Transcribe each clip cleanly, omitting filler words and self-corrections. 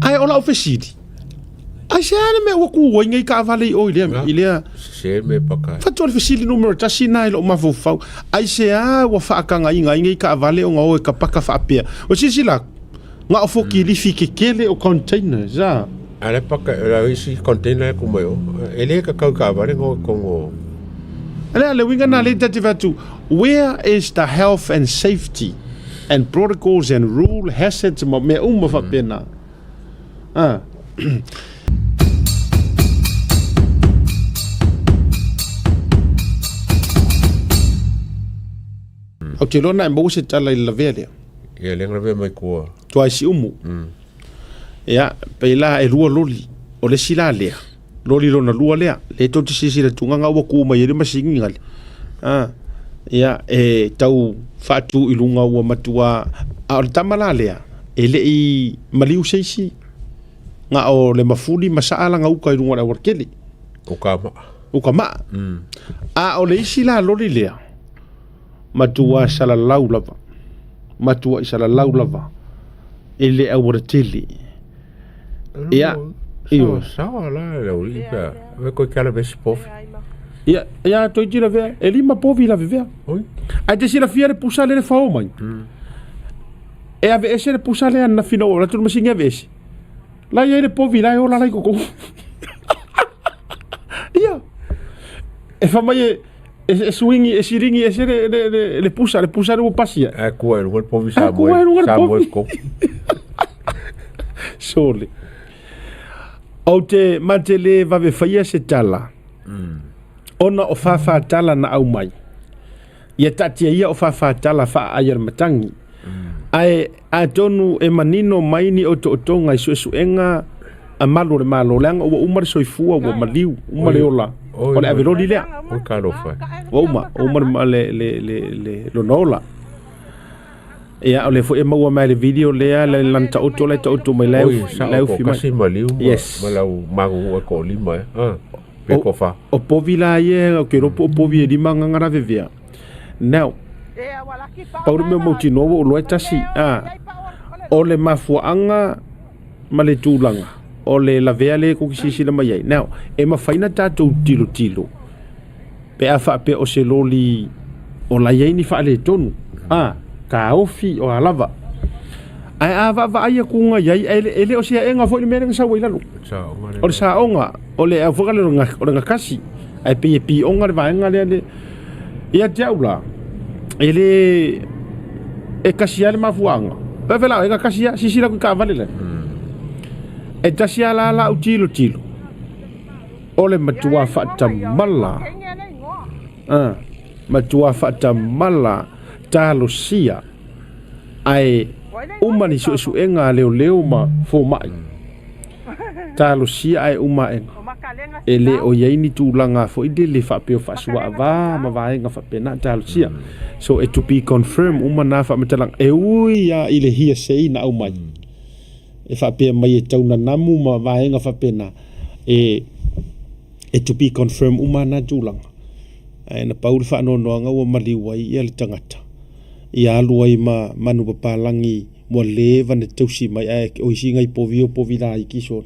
ai ola ofesidi ai se ana me waku wa ngai ka vale o ile se me paka fa tole fesili numero tasi nai lo mafofau ai se a wa fa ka ngai ka vale o ngau ka paka fa apia o sisila nga ofoki li fi kele o container za ale paka la isi container ko mo ele ka vale ngo kongo ale winga na le tativatu where is the health and safety and protocols and rule hazards me fa pena o te lona e mo se tala I la vele ia lenga ve mai ko to ai si umu ia pe la e lua loli o le sila lea loli lona lua lea le to te sisi le tunga wa ku mai le masingi ngali ia e tau fatu I lunga wa matua a tamala lea e le I maliu seisi nga o le mafuli masala nga uka I lunga la warkeli uka ma a o le sila loli lea matua sala laulava matua sala laulava ele awara tele ia io sawa la ulipa ve ko kala be spof ia to jira ve eli ma povi la vivea oi a te sila fiare pusale le fao mai e ave ese le pusale na fino la tu masinga vesi la ia le povi la ola la ko ia e fa mai e swingi e siringi e sere le pusa o pasia a ko el po visa mo ko sole o te matele va ve faia se tala ona o fa tala na au mai ia tatia ia o fa tala fa ayer matangi ai a tonu e manino mai ni o to tonga su enga a malo langa o umar soifua o maliu umar ola o le avelo lile o kalo fa o umar le lo nola ia o le fo e maua mai le video le lanta auto le auto mai le fi mai maliu malau magu ko lima pe ko fa o povila ye o ke ro povi di manga ngara vevia now pauru me mo tino o lo tasi o le mafuanga male tulanga o le la veale ko kisi la mai now e ma faina tatou tilo pe afa pe o se loli o la yeni fa le tonu ka ofi o alava ai ava va ia kunga yai ele o sia enga foi meren sa wila lu o sa onga o le a foka le nga kasi ai pi onga va enga le ia jaula ele e kasi ale mafuanga pe vela enga kasi si la ka vale le e tasia la utilo ole matua fata mala matua fata mala talo sia ai umani su enga leo ma fo mai talo sia ai uma ele o yaini tulanga fo idele fa pe fa swa va ma va enga fa pena talo sia so it to be confirm uma na fa metalang e ui ya ile hia sei na umai e fa pe mai e tauna namu ma vaenga fa pena e to be confirm umana tulanga na paul fa no nga o mali wai ia le tangata ia luai ma manu papalangi mo leva ne tausi mai o singa povi la iki so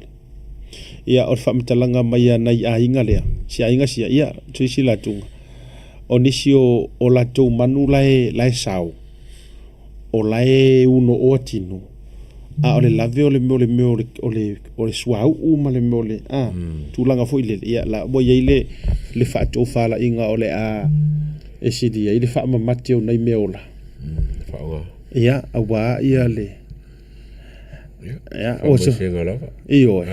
ia o fa mtalanga mai nai ainga le si ainga sia ia tsi la tunga onisio o la tu manu lai sao o lai uno otino ole lave ole swau male mole tulanga fo ile ia la bo ile le fa to fala inga ole e sidi ile fa ma matio nei meola fa wa ia awa ia le ia o se ngala io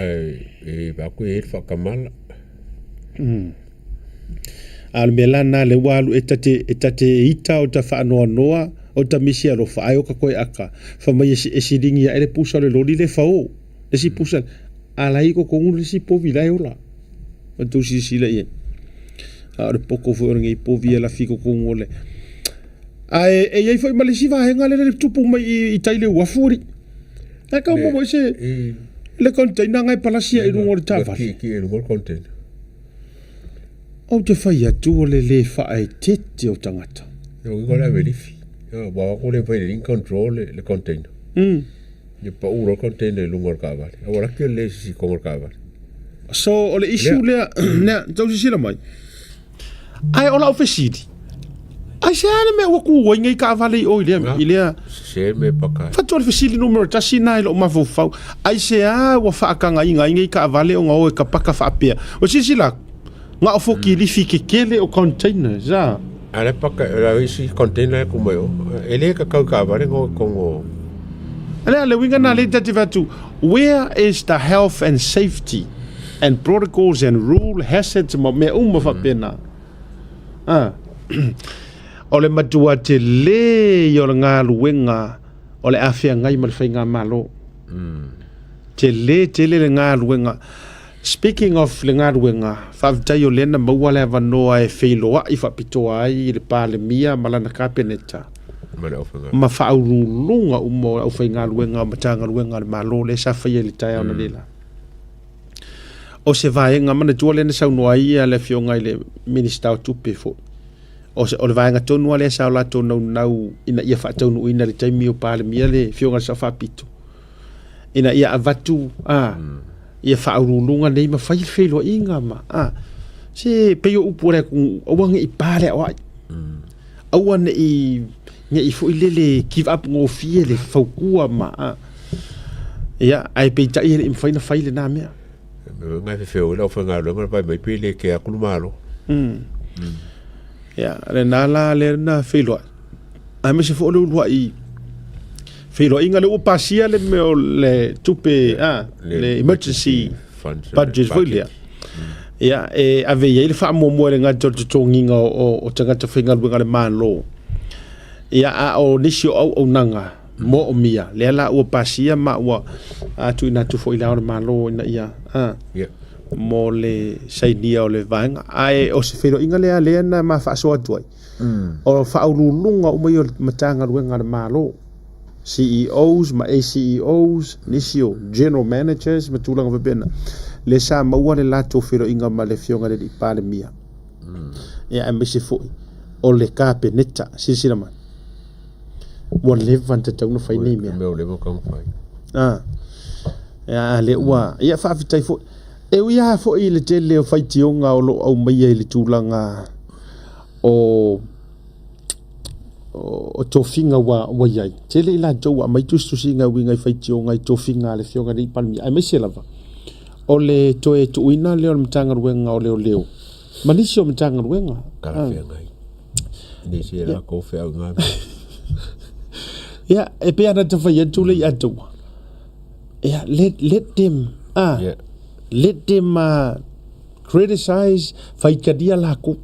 e ba ku e fa kamala al melana le walu etate ita o ta fa noa o ta misi alo fa ayo ka koe aka fa mai e sidingi ele pusa le loli le fao e si pusa ala iko ko ngu si povi la yola o tu si la ye a poco fo ngi povi la fiko ko ngole ai e ye foi malisi va henga le tupu mai I taile wa furi ta ka mo se le container ngai palasia I ngor ta va ki e ngor container o te fai atu le fa ai tete o tangata yo go la verifi ba ko le vai in control le container Ia pa uro container lungo ka vale. Ora ke le si ko ka vale. So ole issue le na tau si sila mai. Ai ola ofisiti. Ai se ana me waku wa ngai ka vale o ile se me paka. Fa tole fisili numero tasi nai lo ma fo. Ai se a wa fa ka ngai ka vale o ngau ka paka fa pe. O si sila nga ofo ki li fi kele o container za. Ale paka la isi container ko mo. Ele ka vale ngo. Ale winga na le tativatu. Where is the health and safety and protocols and rule hazards me fa pena. Ole matua te le yo ngā luenga ole afia ngai mal whainga malo. Te le ngā luenga. Speaking of le ngā luenga, whawtai o lena maua le wanoa e whailoa i whapitoa ai i le pāle mia malana kāpeneta. Ma whaurulunga umo au whainga luenga matanga luenga le malo le sa whaia le tai ana lela. O se vaenga mana tua lena saunoa ia le fionga i le minister o tupe fo. O le vaenga tonu ale sa la tonu nau ina ia fa tonu ina le taimi o pale mia le fionga sa fa pito. Ina ia avatu ia fa urulunga nei ma fa felo inga ma se pe yo upore ku o wanga i pale o ai. Au ane i nge fo ile give up ngo fie le fokua ma ia ai pe ta ile im faina faile na mea. Ngai feo la fa ngalo ma pa mai pele ke akulu malo. Ya, le nala le na filo. A me se fo le lua i. Filo inga le upasia le me le tupe le emergency budget volia. Ya, ave ye le fa mo le nga tonginga o tanga te finga lu le malo. Ya o nisio o nanga mo o mia. Le la upasia ma wa tu ina tu fo ila o malo ina ia. Mo le saidia o le vanga ai o se fero inga le na ma fa so atuai o fa ulunga o mai matanga luenga le malo CEOs ma CEOs nisio general managers matulanga vebena le sa maua le lato fero inga ma le fionga le pale mia ya me se fo o le kapeneta sisila man mo le vanta tau no fai nei mea me o le mo kang fai ya le wa ya fa fitai fo e uia fo i le tele o whaitionga o lo au mai e le tūlanga o tofinga wa iai. Tele ila tau a mai tustusinga winga i whaitionga i tofinga le fionga ni palmi. Ai mai se lava. O le toe tuina leo le mtanga ruenga o leo. Manisi o mtanga ruenga. Kala fia ngai. Nisi e la ko fea ngai. Ya, e pe ana te whai atu le i atu. Ya, let them. Let them criticize faikadia laku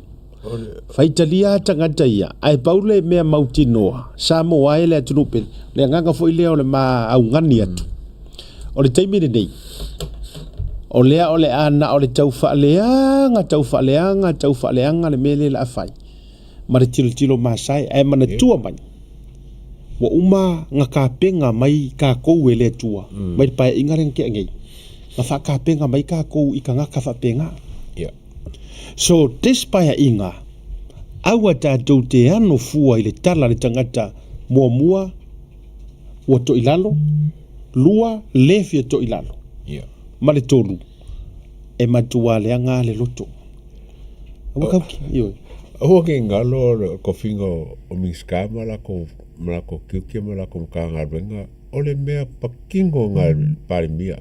faitalia tangata ia ai paule mea mautinoa samo ai le tunupe le nganga foi le ole ma au ngani atu ole taimi nei ole ana ole tau fa leanga le mele la fai ma le tilo masai ai mana tua mai wa uma ngaka penga mai ka ko ele tua mai pa ingaren ke ngai ma fa ka penga mai ka ko i ka ngaka fa penga so despite inga awa ta do te ano fua ile tala le tangata mua o to ilalo lua lefi to ilalo ma le tolu e matua le anga le loto awa ka yo o ke ngalo ko fingo o miskama la ko kiukia ma la ko ka ngabenga ole mea pakingo ngal parimia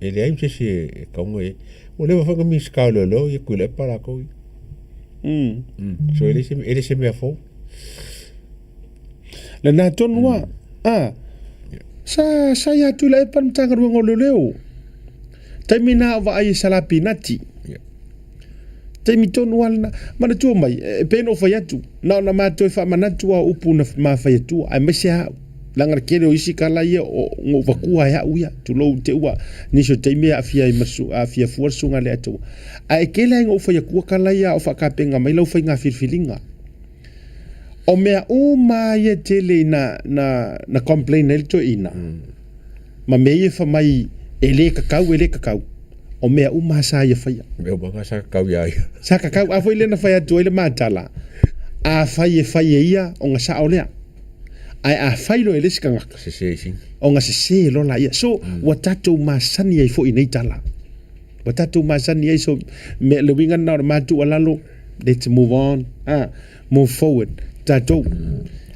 ele ai se kaunga o le fa mi skalo lo e kule para ko so ele se me fo le na tonwa sa ya tu le pan tanga ngo leo termina va ai sala pinati temi tonwa mana tu mai pe no fa ya tu na ma to fa manatu upu na ma fa ya tu ai mesia langar kele o isi kala ia o ngo vakua ya uia tu lo te ua ni so te mea afia i masu afia fuarsunga le atu ai kele ngo fa ya kua kala ia o fa kapenga mai lo fa nga filfilinga o mea o mai e tele na complain el to ina ma me fa mai ele kakau o mea o ma sa ia fa ya me o ma sa kakau ya sa kakau a foi le na fa ya to ile matala a fa ia o nga sa olea ai a failo ele skanga Se sing. o nga se lo la ia so wa tatou masani ai fo i nei tala wa tatou masani ai so me le winga na ma tu alalo let's move on move forward tatou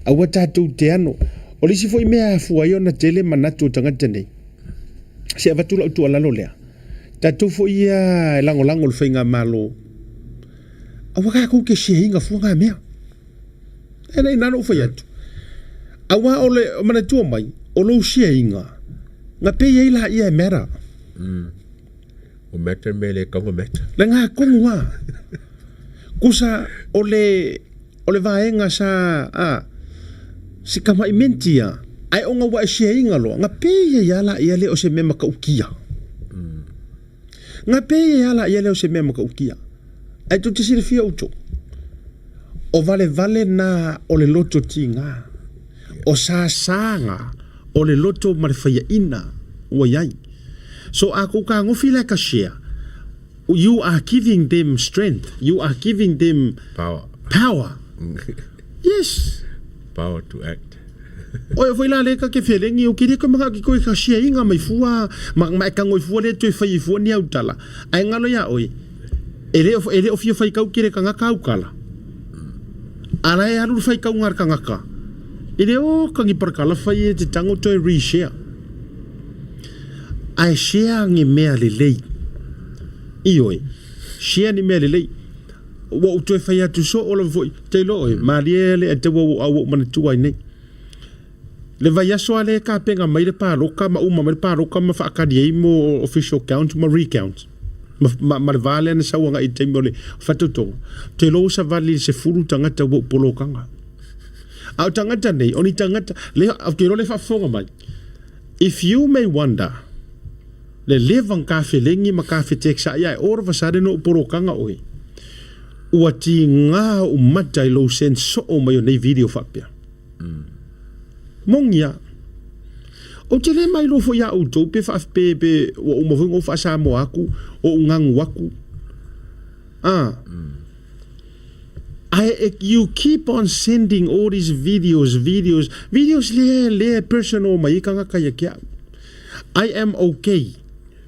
a wa tatou te ano o lisi fo i mea fua i ona tele manatu o tangata nei se avatula utu alalo lea tatou fo ia lango le whainga malo a waka kou ke se hinga fua ngā mea e nei nano ufai atu a wa ole manatua mai o lo sia inga nga pe ia la ia mera O meta mele kongo meta. la nga kongo wa kusa ole vaenga sa si kama imentia ai onga wa sia inga lo nga pe ia la ia le o se mema ka ukia nga pe ia la ia le o se mema ka ukia ai tu te sirifia uto o vale na o le loto tinga o sanga o le loto marifaya ina o yai so ako ka ngofi la ka share you are giving them strength you are giving them power yes Power to act. o foi la le ka ke feeling o kiri ko mga ko ka share inga mai fua ma ka ngoi fua le to fai fua ni autala ai ngalo ya oi ele o fia fai ka kire ka ngaka ukala ala e alu fai ka ngar ka ngaka ile o ka ngi perkala fai te tango to reshare ai share ngi mea le lei ioi share ni mea le lei wo to fai atu so o lo foi te lo e maliele e te wo man tu ai nei le vai aso ale ka penga mai le paroka ma uma mai paroka ma fa ka di mo official count ma recount ma vale na sa wanga i te mo le fatuto te lo sa vali se furu tangata wo polokanga au tangata nei oni tangata le ke lo le fa fonga mai if you may wonder le levan ka felengi ma ka feteksa ya or va sa no polokanga oi ua ti nga u matai lo sen so o mai nei video fa pia mongia o te le mai lo fo ya o to pe fa pe o mo vongo fa sa mo aku o ngang waku you keep on sending all these videos le personal mai kanga kaya kia I am okay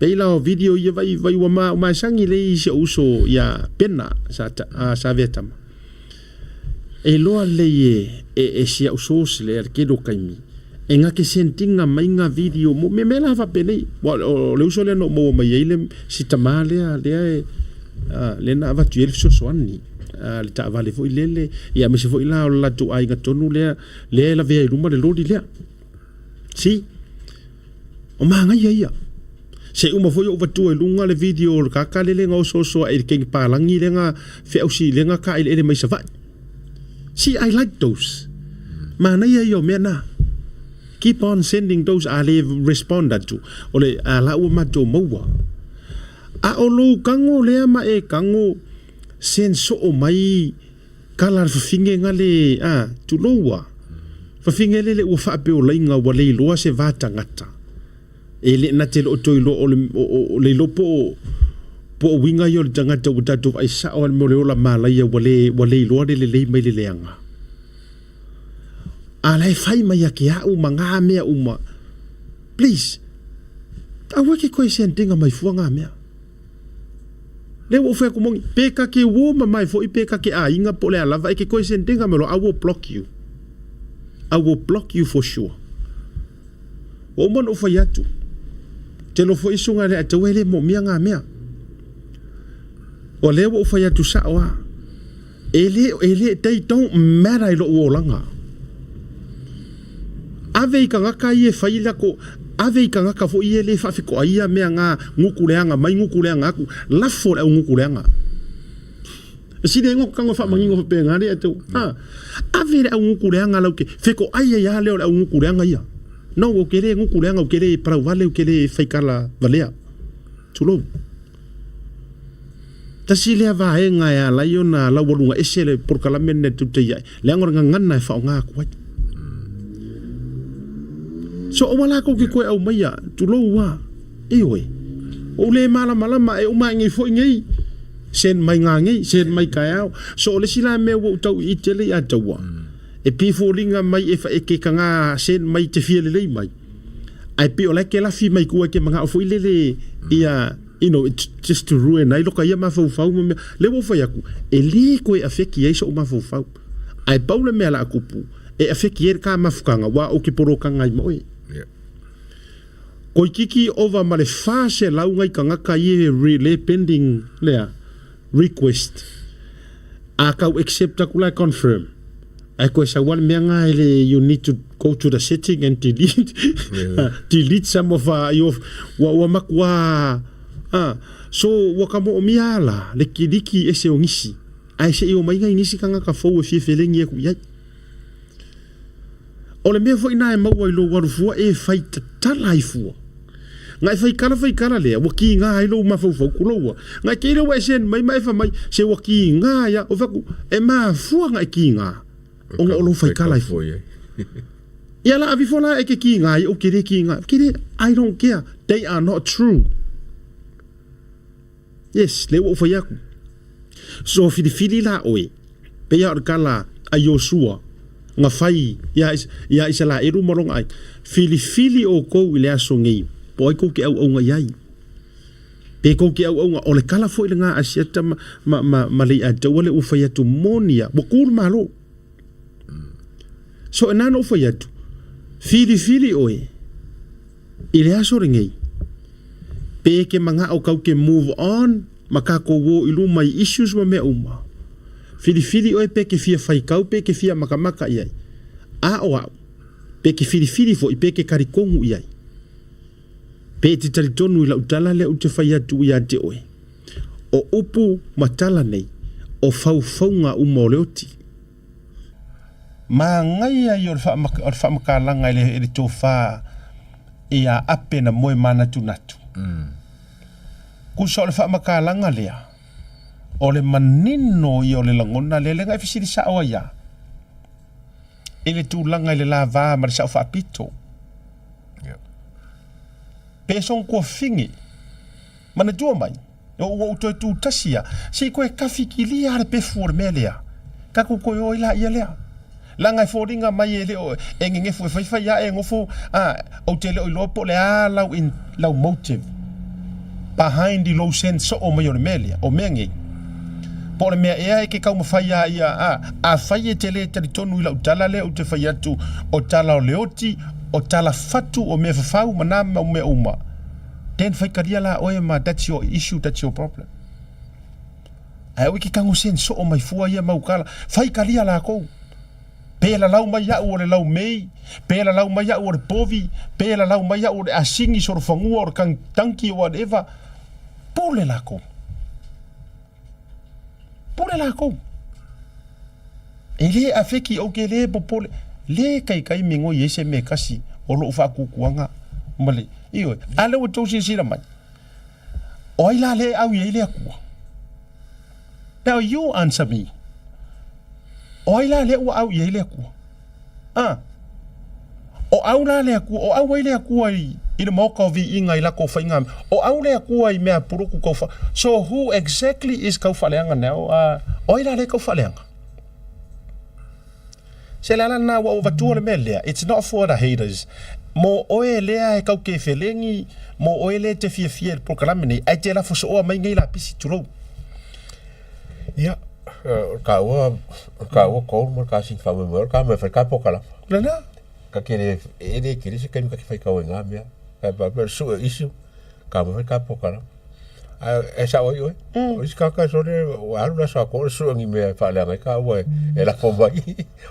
peila o video ye vai wa ma sangi le se uso ya pena sa vietama e loa le e sia uso le ke do kaimi e nga ke sentinga mai nga video mo me la va pele o le uso le no mo mai ele si tamale le na va tu el so soani le ta vale foi lele ya me se foi la tu ai ga tonu le la ve ruma le lodi le si o manga ia se uma foi o vatu e lunga le video ka ka le nga so e ke palangi le nga fe o si le nga ka ele mai sa va see I like those mana ia yo mena keep on sending those I live responded to ole ala o mato mowa a o lo kango le ma e kango senso o mai kala finge ngale tu lowa fa finge le o fa pe o linga wa le lo se va tangata ele na te lo to o le lo po winga yo tangata o tatu ai sa o mo le ola mala ia wa le lo le mai le leanga ala fai mai ke a uma nga mea uma please a wake ko sentinga mai fuanga mea le wo fe ko mo peka ke wo mai fo peka ke a inga po le ala vai ke ko sentinga me lo I will block you for sure o mon o fa yatu te lo fo isunga le te wele mo mia nga mea o le wo fa yatu sa wa ele they don't matter lo o langa ave ka ngaka ie faila ko ave ka ngaka fo ie le fa fiko ia me nga ngukuleanga mai ngukuleanga aku la fo le ngukuleanga si de ngo kango fa mangingo fa pe ngari atu ave le ngukuleanga la ke fiko ai ya le ngukuleanga ia no o kere ngukuleanga o kere para vale o kere faikala valea tulo tasile va nga ya la yona la wolunga esele por kala menne tutte ya le ngor ngana fa nga ko so o mala ko ki ko au mai tu lo wa e oi o le mala ma e o mai ngi fo ngi sen mai nga ngi sen mai ka au so le sila me wo tau i tele ya tawa e pi folinga mai e fa e ke kanga sen mai te fia lelei mai ai pe ola ke la fi mai ku ke manga fo ilele ia it's just to ruin ai loka ia ma fo le wo fa yaku e le ko e afeki ai so ma fo ai paula me ala kupu e afeki e ka mafukanga wa o ke poroka ngai moi ko kiki over male fase la ngai kanga ka ye le pending le request a ka accept ka kula confirm ai ko sa wan me ngai you need to go to the setting and delete some of your wa makwa so wakamo miala le kidiki ese ongisi ai se o mai ngai ngisi kanga ka fo e feeling ye ku ya o le me fo ina e mau lo waru fu e fight ta life ngai fai kala le waki nga ai lo ma fo ku lo ngai ke le wa sen mai fa mai se waki nga ya o fa ku e ma fu ngai ki nga o lo fai kala fo ye ya la avi fo la e ke ki nga o ke ki nga I don't care, they are not true. Yes, le wo fa yaku. So fili la oe. Pe ya kala a Joshua nga fai ya isa la eru morong ai. Fili o ko ile aso ngi. Poi ko ke au nga yai. Pe ko ke au nga ole kala fo ile nga asiata ma le a tawale u fa yatu monia. Bokul malo. So enano fa yatu. Fili oe. Ile aso ngi. Pe ke manga o kau ke move on maka ko wo ilu mai issues wa me uma fili o pe ke fia fai kau pe ke fia maka iai o pe ke fili fo pe ke karikongu iai pe te taritonu ila utala le ute fai atu ia te oe o upu matala nei o faufaunga umoleoti ma ngai ai o fa makalanga ele tofa ia ape na moe mana tunatu kusa ole fa makalanga lea ole manino i ole langona le ngai fisiri sa o ya ele tu langa le lava ma sa fa pito peson ko fingi mana tu mai o tu tasia si ko ka fikili ar pe formelia ka ko yo ila ia lea langa foringa mai ele o engenge fu fa ya engofo o tele o lopo le lau motive behind the low sense so o mai o melia o mengi por me e ke ka mo faia ia a faia tele tonu ila utala le o te faia tu o tala o leoti o tala fatu o me fau mana o me uma ten fai karia la o ma that's your issue, that's your problem ai o ke ka ngo sense so o mai fua ia mau kala fai karia la ko pela lau mai ya o le lau mei pela lau mai ya o le povi pela lau mai ya o le asingi sor fangu or kan tanki whatever pole la ko ele afeki o ke le popole le kai mingo yese me kasi o lo fa kuanga male io ale o tosi sira mai o ila le au ye le ku now you answer me o ila le o au ye le ku o au la le ku o au le ku ai ina mo ka vi inga ila ko fainga o au le ku ai me puruku ko fa so who exactly is ka faleanga now o ila le ka faleanga se la na wa overture melia it's not for the haters mo oe le ai ka ke felengi mo oe le te fie program ni ai te la fo so mai ngai la pisi turo ya ka ko mo ka sin fa mo ka me fa ka pokala na ka kere ele kiri se kan ka fai ka wenga me ka ba su isu ka mo ka pokala esa oi o ska ka so de wa la sa ko su ngi me fa la ka wa e la ko ba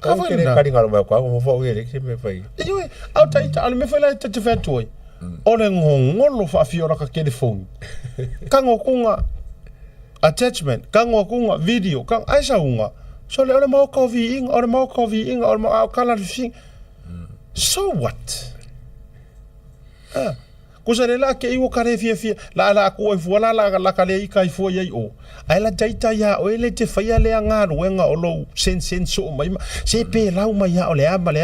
ka kere ka ringa ba ko mo fo ele se me fai io au tai ta me fa la te fa toi ole ngolo fa fiora ka kere phone ka ngokunga attachment ka ngokunga video ka aisa unga so le ole mo ko vi ing ole mo kala fi so what kusa le la ke iwo kare fia la ko e fuala la kale i kai fo ye o ai la taita ya o ele te faia le nga ruenga o lo sen so mai se pe lau mai ya o le ama le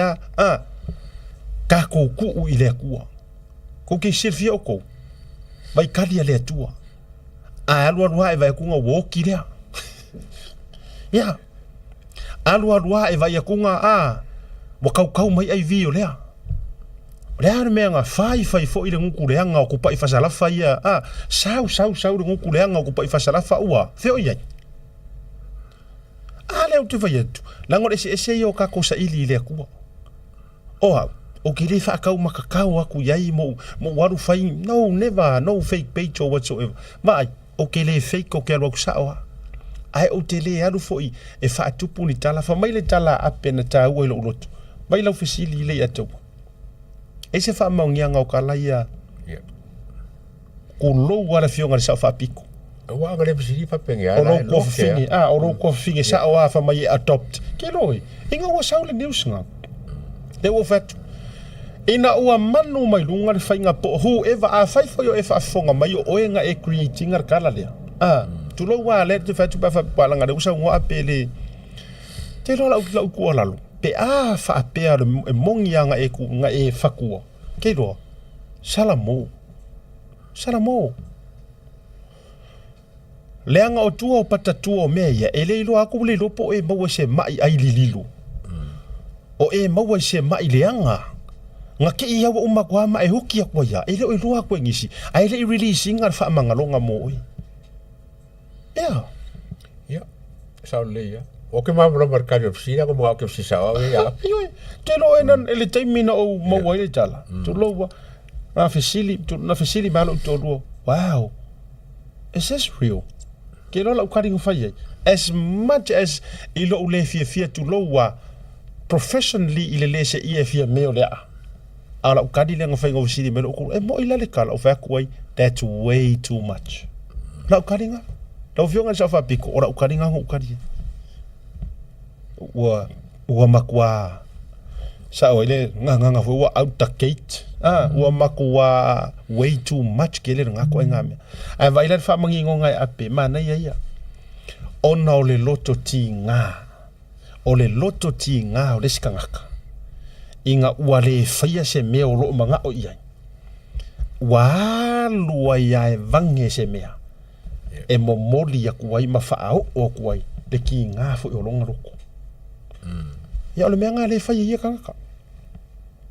ka ko ku ile ku ko ke sirfia o ko mai kali le tua a alwa wa e vai ku nga wo ki le ya Alua e vai akunga wa kau mai ai vi o lea. Lea me nga fai fo i le nguku leanga o kupa i fasalafa ia. Sau le nguku leanga o kupa i fasalafa ua. Feo iai. Leo te vai atu. Lango ese i o kako sa ili le akua. Oa, o ke le whaakau makakau aku iai mo waru fai. No, never, no fake page or whatsoever. Mai, o ke le fake o ke alu aku saoa. Ai o te le alu fo i e whaatupu ni tala. Fa mai le tala ape na tā ua ilo ulotu. Mai lau fesili le atau. E se wha maungianga o ka laia. Ko lou wala fionga le sao whaapiko. Wa ngale fesili fa penga. O lou kua whingi. O lou kua whingi sa o a wha mai adopt. Ke loi. Inga ua sao le news nga. Le ua whatu. Ina ua manu mai lunga le whainga po. Whoever a whaifo yo e whaafonga mai o oenga e creating ar kala lea. Tu lou wa le te whatu pa whapalanga le usa ngua apele. Te lola lau kua lalu. Pe whaapea e mongianga e ku nga e whakua. Kei roa. Salamo. Leanga o tua o patatua o mea ia. E leilo aku le lopo e maua se mai ai lililu. O e maua se mai leanga. Nga ke i awa umakwama e huki akwa ia. E leo e lua akwa ngisi. Ai le i releasing ar wha mangalonga mo oi. Ja. Sao le ia. O ke mamra markari o fsina ko mo ke fsisa o ia. Te lo enan ele taimina o maua ile tala. Tu loa. Na fesili malo to lo. Wow. Is this real? Ke lo la ukari ngfai. As much as ilo ule fia tu loa professionally ile lese ia fia meo lea. Ala ukari le ngfai ngofsili melo ko e mo ila le kala o fa kuai. That's way too much. La ukari nga. La ufionga sa fa piko ora ukari nga ukari. Ua makua sa oile nga foi ua out the gate ua makua way too much kele nga ko ngame ai vai le fa mangingo ngai ape mana ia ona o le loto tinga o le skangaka inga ua le faia se me o lo manga o ia wa lua ia vange se mea e momoli ya kuai mafaao o kuai le ki nga fo o longa roko ya ole menga le fa ia kanga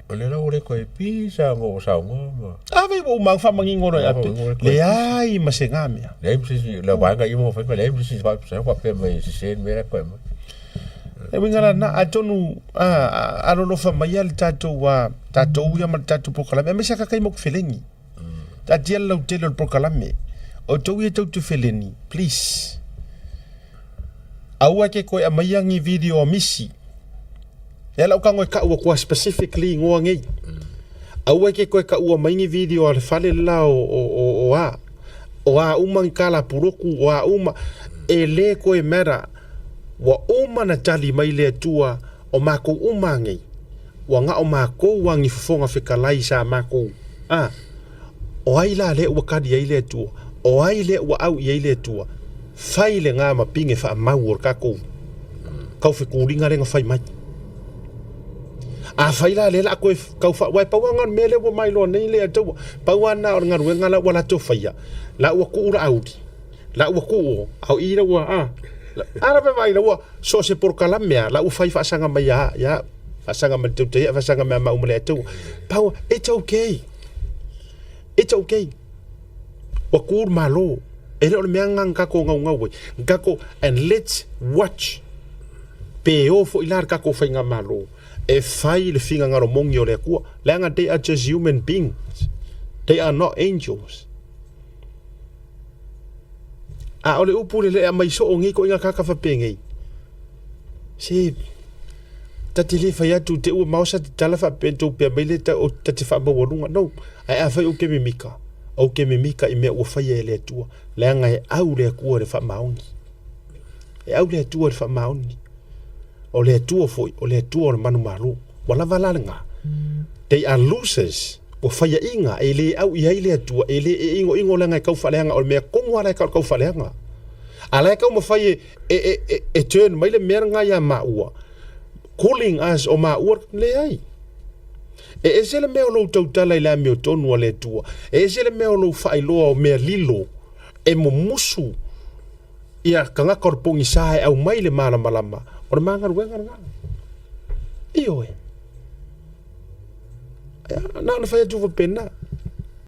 ole la ole ko e pisa ngo sa ngo ave o ma fa mangingo ro ape le ai masengame le msi le banga imo fa le msi fa fa pe me se me ko ma e wingala na atonu alo no fa mai al tato wa tato ya ma tato proclame me saka kai mo felengi tatia lo telo proclame o to ye to feleni please aua ke koe a maiangi video misi. Ela o kango e ka ua kua specifically ngoa ngei. Aua ke koe ka ua maingi video ale fale la o umang kala puroku o uma e le koe mera wa uma na tali mai le tua o mako uma ngei. Wa nga o mako wangi fufonga whikalai sa mako. O ai la le ua kadi ai le tua. O ai le ua au i ai le tua. Fai le ngā mapinge wha mau or kako. Kau whikuringa renga whai mai. Whai la le la koe kau wha wai pauangan mele wa mai loa nei le ataua. Pauana o ngaru enga la wala tau whaia. La ua kuura audi. La ua kuo. Au ira ua Ara pe mai la ua so se por kalamea. La ua whai whaasanga mai ya. Whaasanga mai tau te whaasanga mai mau mele ataua. Paua, it's okay. It's okay. Wa kuur malo. Ele o mea ngako ngau ngako and let's watch pe o fo ilar kako whainga malo e whai le whinga ngaro mongi o le kua leanga they are just human beings, they are not angels. O le upule le a mai so o ngi ko inga kaka whapengei si tati le whai atu te ua mausa te tala whapentou pia mai le ta o tati whaamawarunga no ai a whai o ke mimika o ke mimika i mea ua whai e le atua leanga e au le kua le whamaoni e au le atua le whamaoni o le atua foi o le atua o le manu maru wala walalanga they are losers o whai inga e le au i ai le atua e le ingo leanga e kau whaleanga o le mea kongo ala e kau whaleanga ala e kau ma whai e turn mai le mea ngai a maua calling us o maua le ai e se le mea lo tau tala i la mea tonu le tua e se le mea lo whailoa o mea lilo e mo musu ia kanga korpongi sae au mai le malama o le magaluega laga io e na le fai atu pena